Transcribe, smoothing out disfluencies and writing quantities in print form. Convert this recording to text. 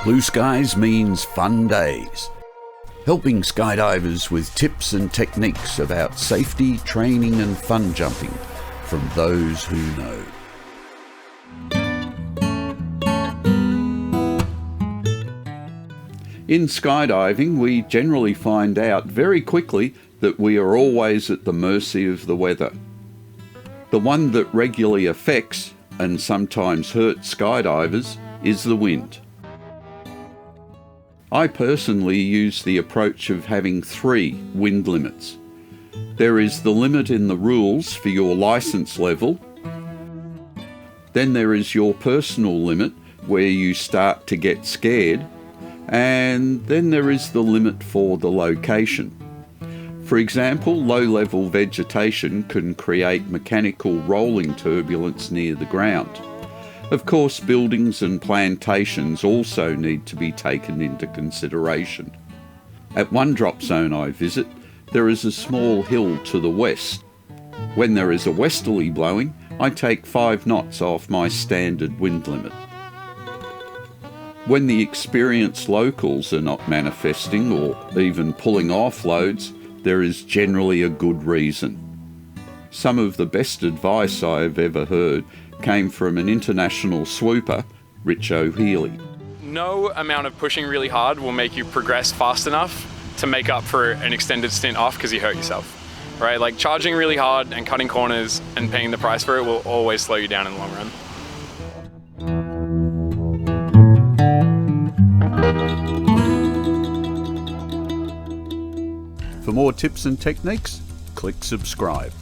Blue skies means fun days. Helping skydivers with tips and techniques about safety, training and fun jumping from those who know. In skydiving, we generally find out very quickly that we are always at the mercy of the weather. The one that regularly affects and sometimes hurts skydivers is the wind. I personally use the approach of having 3 wind limits. There is the limit in the rules for your license level. Then there is your personal limit where you start to get scared. And then there is the limit for the location. For example, low-level vegetation can create mechanical rolling turbulence near the ground. Of course, buildings and plantations also need to be taken into consideration. At one drop zone I visit, there is a small hill to the west. When there is a westerly blowing, I take 5 knots off my standard wind limit. When the experienced locals are not manifesting or even pulling off loads, there is generally a good reason. Some of the best advice I have ever heard came from an international swooper, Rich O'Healy. No amount of pushing really hard will make you progress fast enough to make up for an extended stint off because you hurt yourself, right? Like charging really hard and cutting corners and paying the price for it will always slow you down in the long run. For more tips and techniques, click subscribe.